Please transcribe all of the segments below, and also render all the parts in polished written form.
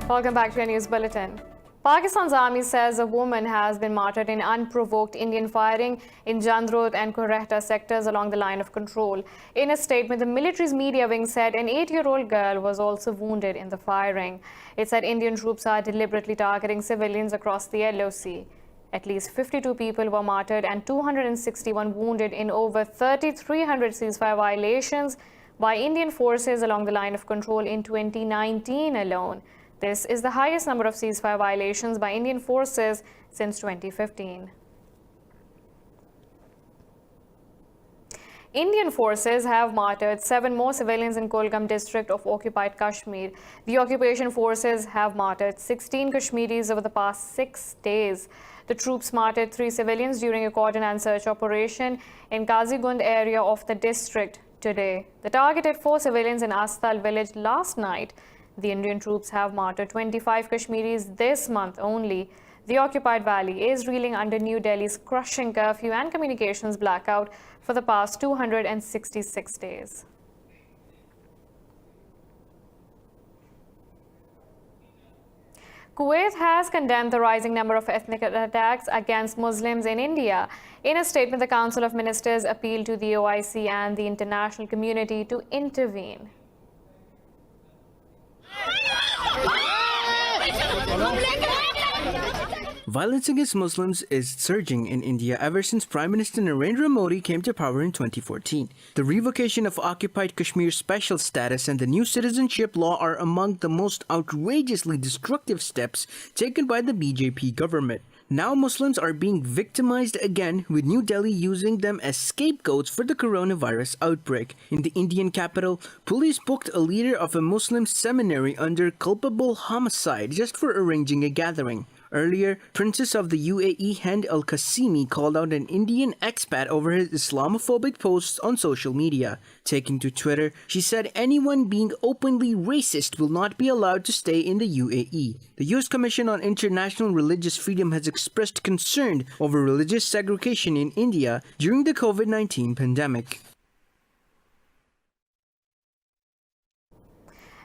Welcome back to your news bulletin. Pakistan's army says a woman has been martyred in unprovoked Indian firing in Jandrod and Kurehta sectors along the line of control. In a statement, the military's media wing said an 8-year-old girl was also wounded in the firing. It said Indian troops are deliberately targeting civilians across the LOC. At least 52 people were martyred and 261 wounded in over 3,300 ceasefire violations by Indian forces along the line of control in 2019 alone. This is the highest number of ceasefire violations by Indian forces since 2015. Indian forces have martyred 7 more civilians in Kulgam district of occupied Kashmir. The occupation forces have martyred 16 Kashmiris over the past 6 days. The troops martyred 3 civilians during a cordon and search operation in Kazigund area of the district today. They targeted 4 civilians in Astal village last night. The Indian troops have martyred 25 Kashmiris this month only. The occupied valley is reeling under New Delhi's crushing curfew and communications blackout for the past 266 days. Kuwait has condemned the rising number of ethnic attacks against Muslims in India. In a statement, the Council of Ministers appealed to the OIC and the international community to intervene. Violence against Muslims is surging in India ever since Prime Minister Narendra Modi came to power in 2014. The revocation of occupied Kashmir special status and the new citizenship law are among the most outrageously destructive steps taken by the BJP government. Now Muslims are being victimized again, with New Delhi using them as scapegoats for the coronavirus outbreak. In the Indian capital, police booked a leader of a Muslim seminary under culpable homicide just for arranging a gathering. Earlier, Princess of the UAE Hind Al Qasimi called out an Indian expat over his Islamophobic posts on social media. Taking to Twitter, she said anyone being openly racist will not be allowed to stay in the UAE. The US Commission on International Religious Freedom has expressed concern over religious segregation in India during the COVID-19 pandemic.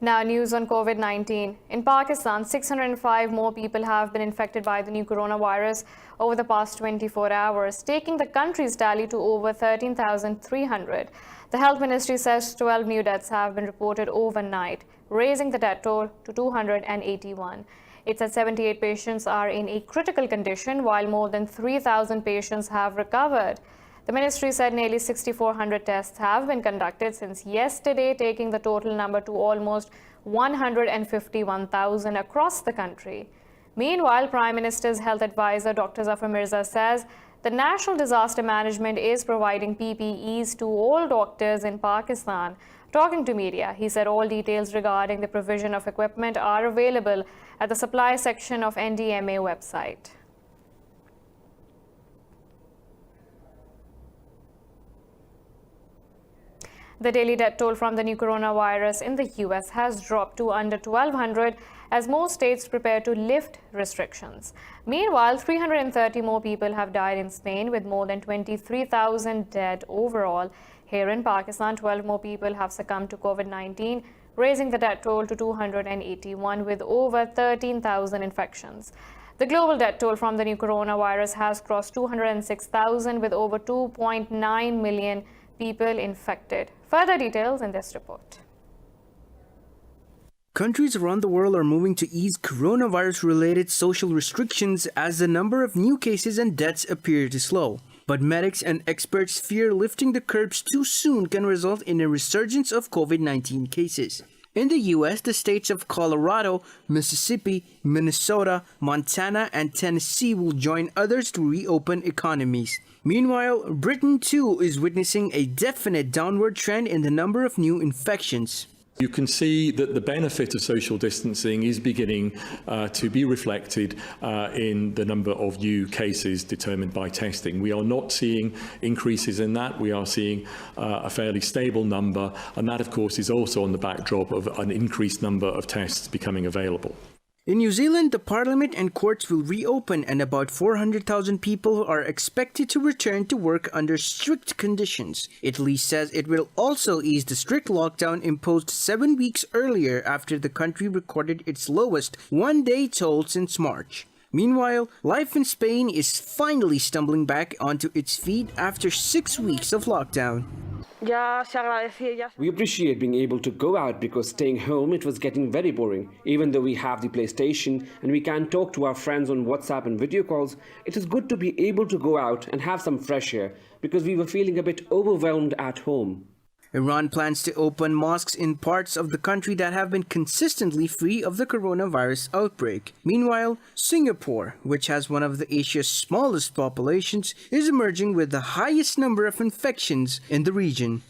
Now, news on COVID-19. In Pakistan, 605 more people have been infected by the new coronavirus over the past 24 hours, taking the country's tally to over 13,300. The Health Ministry says 12 new deaths have been reported overnight, raising the death toll to 281. It said 78 patients are in a critical condition, while more than 3,000 patients have recovered. The ministry said nearly 6,400 tests have been conducted since yesterday, taking the total number to almost 151,000 across the country. Meanwhile, Prime Minister's health advisor, Dr. Zafar Mirza, says the National Disaster Management is providing PPEs to all doctors in Pakistan. Talking to media, he said all details regarding the provision of equipment are available at the supply section of NDMA website. The daily death toll from the new coronavirus in the US has dropped to under 1,200 as more states prepare to lift restrictions. Meanwhile, 330 more people have died in Spain, with more than 23,000 dead overall. Here in Pakistan, 12 more people have succumbed to COVID-19, raising the death toll to 281 with over 13,000 infections. The global death toll from the new coronavirus has crossed 206,000 with over 2.9 million people infected. Further details in this report. Countries around the world are moving to ease coronavirus-related social restrictions as the number of new cases and deaths appear to slow. But medics and experts fear lifting the curbs too soon can result in a resurgence of COVID-19 cases. In the US, the states of Colorado, Mississippi, Minnesota, Montana, and Tennessee will join others to reopen economies. Meanwhile, Britain too is witnessing a definite downward trend in the number of new infections. You can see that the benefit of social distancing is beginning to be reflected in the number of new cases determined by testing. We are not seeing increases in that. We are seeing a fairly stable number, and that, of course, is also on the backdrop of an increased number of tests becoming available. In New Zealand, the parliament and courts will reopen and about 400,000 people are expected to return to work under strict conditions. Italy says it will also ease the strict lockdown imposed 7 weeks earlier after the country recorded its lowest one-day toll since March. Meanwhile, life in Spain is finally stumbling back onto its feet after 6 weeks of lockdown. We appreciate being able to go out because staying home it was getting very boring. Even though we have the PlayStation and we can talk to our friends on WhatsApp and video calls, it is good to be able to go out and have some fresh air because we were feeling a bit overwhelmed at home. Iran plans to open mosques in parts of the country that have been consistently free of the coronavirus outbreak. Meanwhile, Singapore, which has one of Asia's smallest populations, is emerging with the highest number of infections in the region.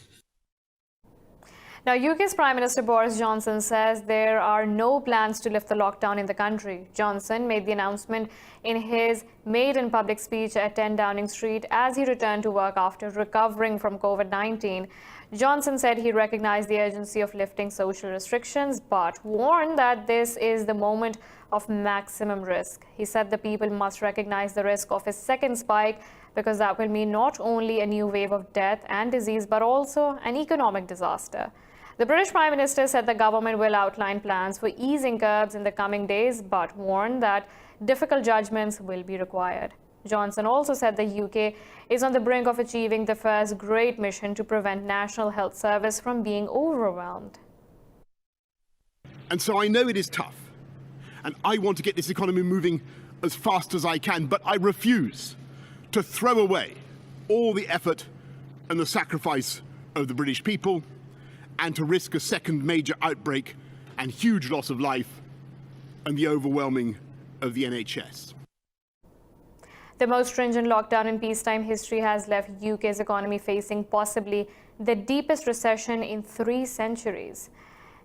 Now, UK's Prime Minister Boris Johnson says there are no plans to lift the lockdown in the country. Johnson made the announcement in his maiden public speech at 10 Downing Street as he returned to work after recovering from COVID-19. Johnson said he recognized the urgency of lifting social restrictions, but warned that this is the moment of maximum risk. He said the people must recognize the risk of a second spike because that will mean not only a new wave of death and disease, but also an economic disaster. The British Prime Minister said the government will outline plans for easing curbs in the coming days, but warned that difficult judgments will be required. Johnson also said the UK is on the brink of achieving the first great mission to prevent National Health Service from being overwhelmed. And so I know it is tough, and I want to get this economy moving as fast as I can, but I refuse to throw away all the effort and the sacrifice of the British people and to risk a second major outbreak and huge loss of life and the overwhelming of the NHS. The most stringent lockdown in peacetime history has left UK's economy facing possibly the deepest recession in 3 centuries.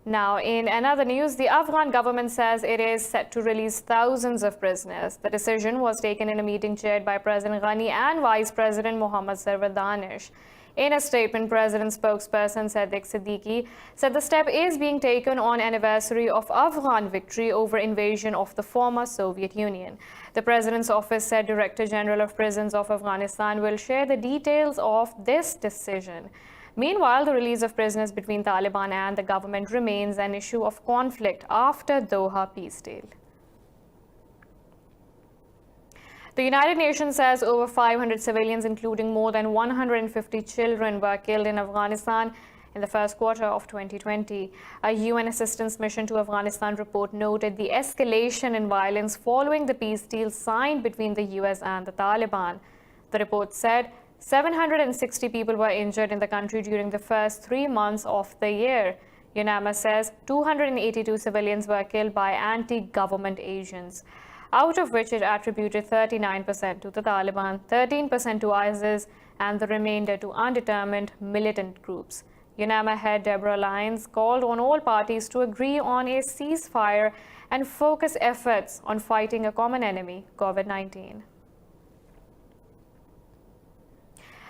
Now, in another news, the Afghan government says it is set to release thousands of prisoners. The decision was taken in a meeting chaired by President Ghani and Vice President Mohammad Sarwar Danish. In a statement, President spokesperson Sadiq Siddiqui said the step is being taken on anniversary of Afghan victory over invasion of the former Soviet Union. The President's office said Director General of Prisons of Afghanistan will share the details of this decision. Meanwhile, the release of prisoners between Taliban and the government remains an issue of conflict after Doha peace deal. The United Nations says over 500 civilians, including more than 150 children, were killed in Afghanistan in the first quarter of 2020. A UN assistance mission to Afghanistan report noted the escalation in violence following the peace deal signed between the US and the Taliban. The report said 760 people were injured in the country during the first 3 months of the year. UNAMA says 282 civilians were killed by anti-government agents, out of which it attributed 39% to the Taliban, 13% to ISIS, and the remainder to undetermined militant groups. UNAMA head Deborah Lyons called on all parties to agree on a ceasefire and focus efforts on fighting a common enemy, COVID-19.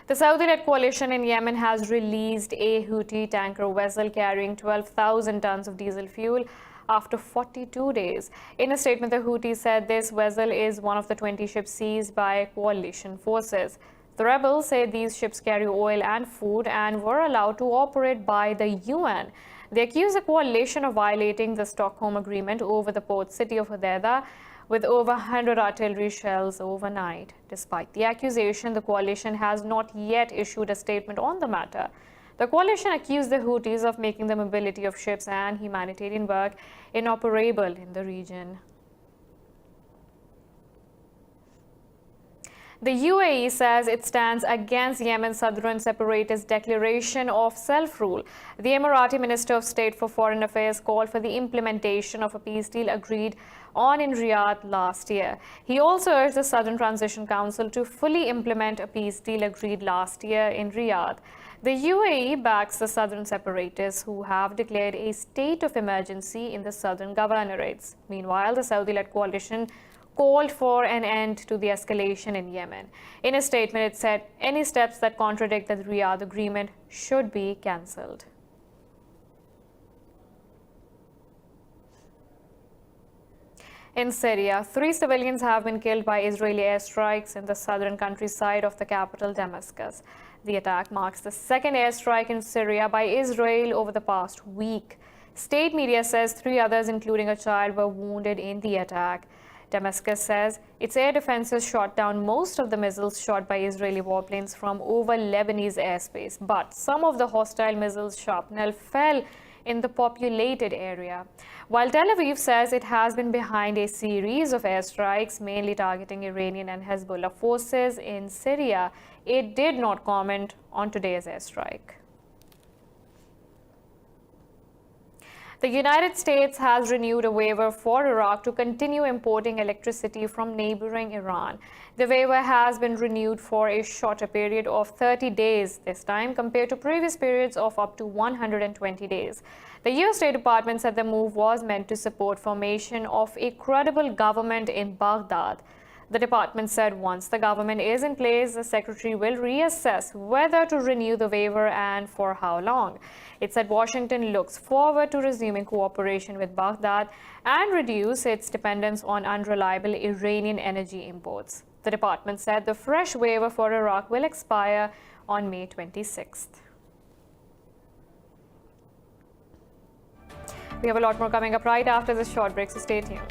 The Saudi-led coalition in Yemen has released a Houthi tanker vessel carrying 12,000 tons of diesel fuel after 42 days. In a statement, the Houthis said this vessel is one of the 20 ships seized by coalition forces. The rebels say these ships carry oil and food and were allowed to operate by the UN. They accuse the coalition of violating the Stockholm Agreement over the port city of Hodeidah with over 100 artillery shells overnight. Despite the accusation, the coalition has not yet issued a statement on the matter. The coalition accused the Houthis of making the mobility of ships and humanitarian work inoperable in the region. The UAE says it stands against Yemen's southern separatist declaration of self-rule. The Emirati Minister of State for Foreign Affairs called for the implementation of a peace deal agreed on in Riyadh last year. He also urged the Southern Transition Council to fully implement a peace deal agreed last year in Riyadh. The UAE backs the southern separatists who have declared a state of emergency in the southern governorates. Meanwhile, the Saudi-led coalition called for an end to the escalation in Yemen. In a statement, it said any steps that contradict the Riyadh agreement should be cancelled. In Syria, 3 civilians have been killed by Israeli airstrikes in the southern countryside of the capital, Damascus. The attack marks the second airstrike in Syria by Israel over the past week. State media says 3 others, including a child, were wounded in the attack. Damascus says its air defenses shot down most of the missiles shot by Israeli warplanes from over Lebanese airspace, but some of the hostile missiles' shrapnel fell in the populated area. While Tel Aviv says it has been behind a series of airstrikes, mainly targeting Iranian and Hezbollah forces in Syria, it did not comment on today's airstrike. The United States has renewed a waiver for Iraq to continue importing electricity from neighboring Iran. The waiver has been renewed for a shorter period of 30 days this time, compared to previous periods of up to 120 days. The U.S. State Department said the move was meant to support formation of a credible government in Baghdad. The department said once the government is in place, the secretary will reassess whether to renew the waiver and for how long. It said Washington looks forward to resuming cooperation with Baghdad and reduce its dependence on unreliable Iranian energy imports. The department said the fresh waiver for Iraq will expire on May 26th. We have a lot more coming up right after this short break, so stay tuned.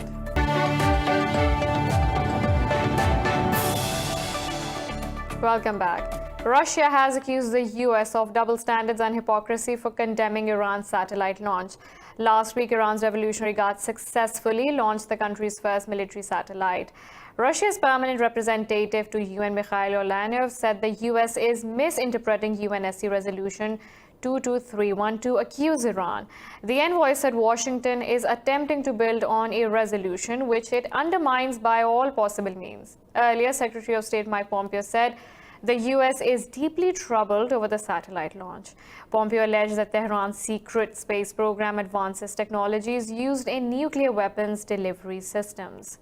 Welcome back. Russia has accused the U.S. of double standards and hypocrisy for condemning Iran's satellite launch. Last week, Iran's Revolutionary Guard successfully launched the country's first military satellite. Russia's permanent representative to UN, Mikhail Olanov, said the U.S. is misinterpreting UNSC Resolution 22312 to accuse Iran. The envoy said Washington is attempting to build on a resolution which it undermines by all possible means. Earlier, Secretary of State Mike Pompeo said the U.S. is deeply troubled over the satellite launch. Pompeo alleged that Tehran's secret space program advances technologies used in nuclear weapons delivery systems.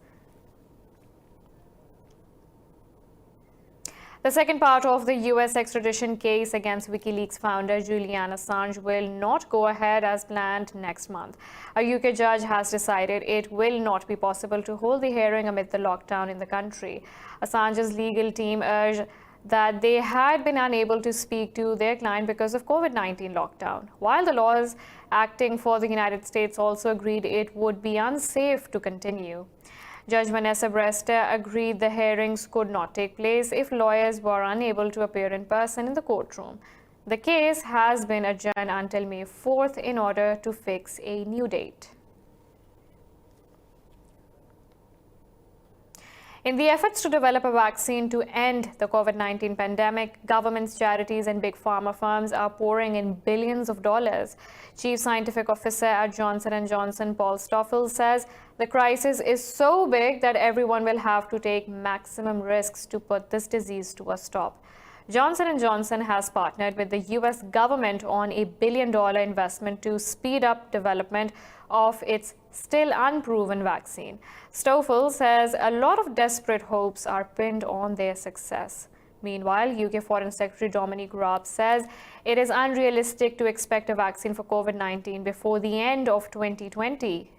The second part of the U.S. extradition case against WikiLeaks founder Julian Assange will not go ahead as planned next month. A UK judge has decided it will not be possible to hold the hearing amid the lockdown in the country. Assange's legal team urged that they had been unable to speak to their client because of COVID-19 lockdown, while the lawyers acting for the United States also agreed it would be unsafe to continue. Judge Vanessa Brester agreed the hearings could not take place if lawyers were unable to appear in person in the courtroom. The case has been adjourned until May 4th in order to fix a new date. In the efforts to develop a vaccine to end the COVID-19 pandemic, governments, charities, and big pharma firms are pouring in billions of dollars. Chief Scientific Officer at Johnson & Johnson, Paul Stoffel, says the crisis is so big that everyone will have to take maximum risks to put this disease to a stop. Johnson & Johnson has partnered with the U.S. government on a $1 billion investment to speed up development of its still unproven vaccine. Stoffel says a lot of desperate hopes are pinned on their success. Meanwhile, UK Foreign Secretary Dominic Raab says it is unrealistic to expect a vaccine for COVID-19 before the end of 2020.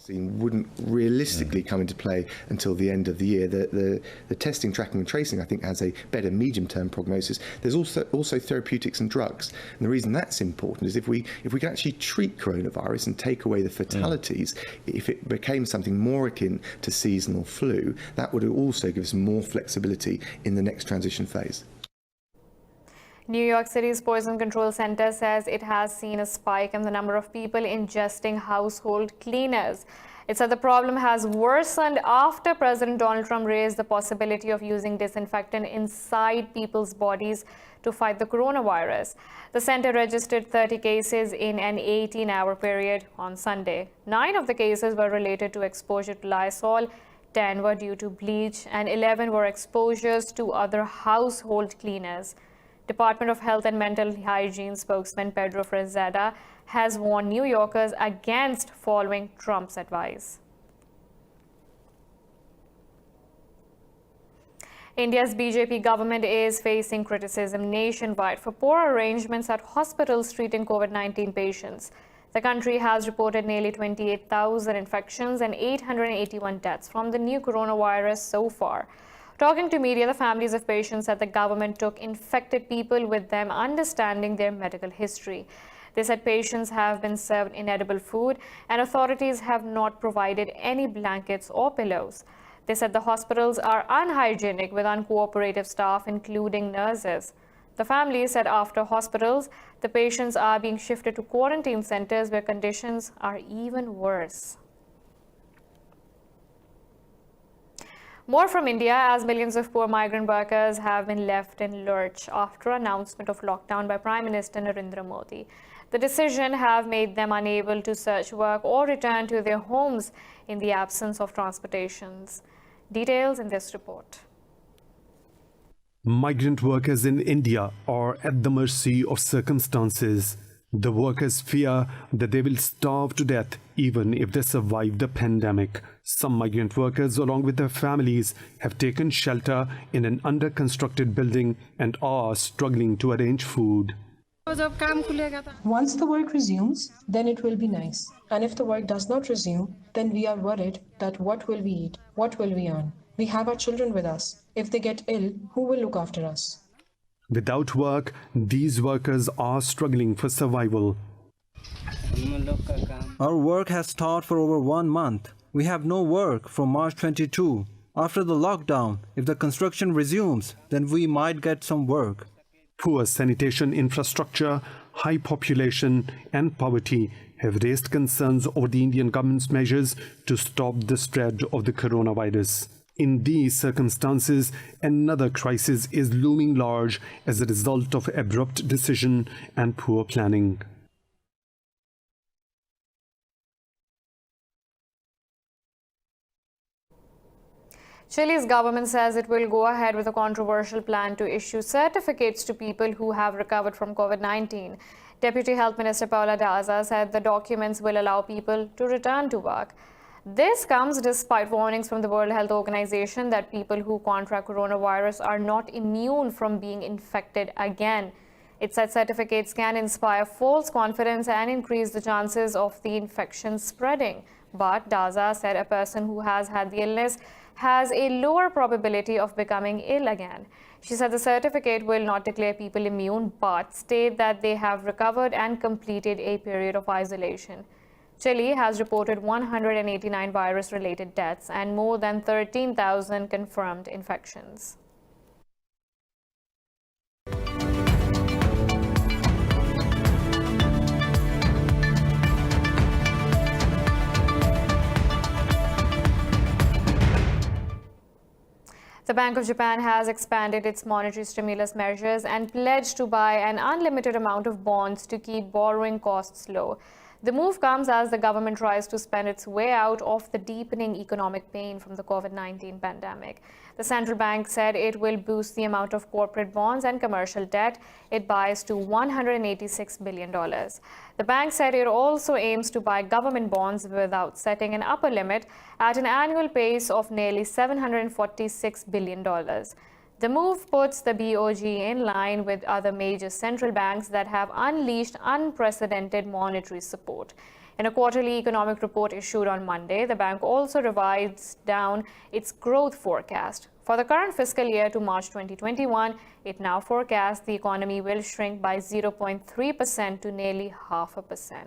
Wouldn't realistically come into play until the end of the year. The testing, tracking and tracing, I think, has a better medium-term prognosis. There's also therapeutics and drugs. And the reason that's important is if we can actually treat coronavirus and take away the fatalities, if it became something more akin to seasonal flu, that would also give us more flexibility in the next transition phase. New York City's Poison Control Center says it has seen a spike in the number of people ingesting household cleaners. It said the problem has worsened after President Donald Trump raised the possibility of using disinfectant inside people's bodies to fight the coronavirus. The center registered 30 cases in an 18-hour period on Sunday. 9 of the cases were related to exposure to Lysol, 10 were due to bleach, and 11 were exposures to other household cleaners. Department of Health and Mental Hygiene spokesman Pedro Frazetta has warned New Yorkers against following Trump's advice. India's BJP government is facing criticism nationwide for poor arrangements at hospitals treating COVID-19 patients. The country has reported nearly 28,000 infections and 881 deaths from the new coronavirus so far. Talking to media, the families of patients said the government took infected people with them, understanding their medical history. They said patients have been served inedible food and authorities have not provided any blankets or pillows. They said the hospitals are unhygienic with uncooperative staff, including nurses. The family said after hospitals, the patients are being shifted to quarantine centers where conditions are even worse. More from India, as millions of poor migrant workers have been left in lurch after announcement of lockdown by Prime Minister Narendra Modi. The decision have made them unable to search work or return to their homes in the absence of transportations. Details in this report. Migrant workers in India are at the mercy of circumstances. The workers fear that they will starve to death even if they survive the pandemic. Some migrant workers, along with their families, have taken shelter in an under-constructed building and are struggling to arrange food. Once the work resumes, then it will be nice. And if the work does not resume, then we are worried that what will we eat? What will we earn? We have our children with us. If they get ill, who will look after us? Without work, these workers are struggling for survival. Our work has stopped for over 1 month. We have no work from March 22. After the lockdown, if the construction resumes, then we might get some work. Poor sanitation infrastructure, high population and poverty have raised concerns over the Indian government's measures to stop the spread of the coronavirus. In these circumstances, another crisis is looming large as a result of abrupt decision and poor planning. Chile's government says it will go ahead with a controversial plan to issue certificates to people who have recovered from COVID-19. Deputy Health Minister Paula Daza said the documents will allow people to return to work. This comes despite warnings from the World Health Organization that people who contract coronavirus are not immune from being infected again. It said certificates can inspire false confidence and increase the chances of the infection spreading. But Daza said a person who has had the illness has a lower probability of becoming ill again. She said the certificate will not declare people immune, but state that they have recovered and completed a period of isolation. Chile has reported 189 virus-related deaths and more than 13,000 confirmed infections. The Bank of Japan has expanded its monetary stimulus measures and pledged to buy an unlimited amount of bonds to keep borrowing costs low. The move comes as the government tries to spend its way out of the deepening economic pain from the COVID-19 pandemic. The central bank said it will boost the amount of corporate bonds and commercial debt it buys to $186 billion. The bank said it also aims to buy government bonds without setting an upper limit at an annual pace of nearly $746 billion. The move puts the BOJ in line with other major central banks that have unleashed unprecedented monetary support. In a quarterly economic report issued on Monday, the bank also revised down its growth forecast. For the current fiscal year to March 2021, it now forecasts the economy will shrink by 0.3% to nearly 0.5%.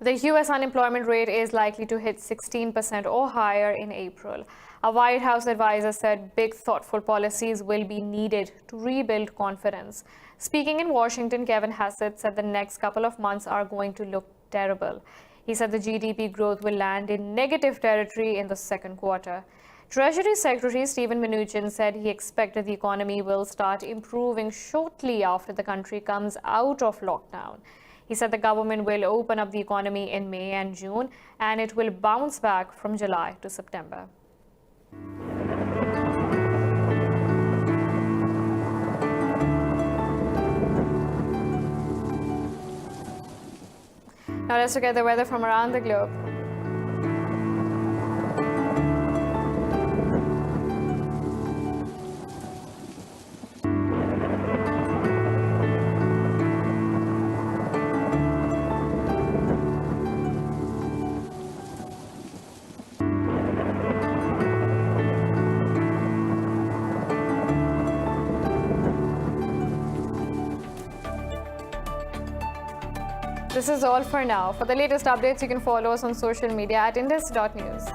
The U.S. unemployment rate is likely to hit 16% or higher in April. A White House advisor said big, thoughtful policies will be needed to rebuild confidence. Speaking in Washington, Kevin Hassett said the next couple of months are going to look terrible. He said the GDP growth will land in negative territory in the second quarter. Treasury Secretary Steven Mnuchin said he expected the economy will start improving shortly after the country comes out of lockdown. He said the government will open up the economy in May and June, and it will bounce back from July to September. Now let's look at the weather from around the globe. This is all for now. For the latest updates, you can follow us on social media at indus.news.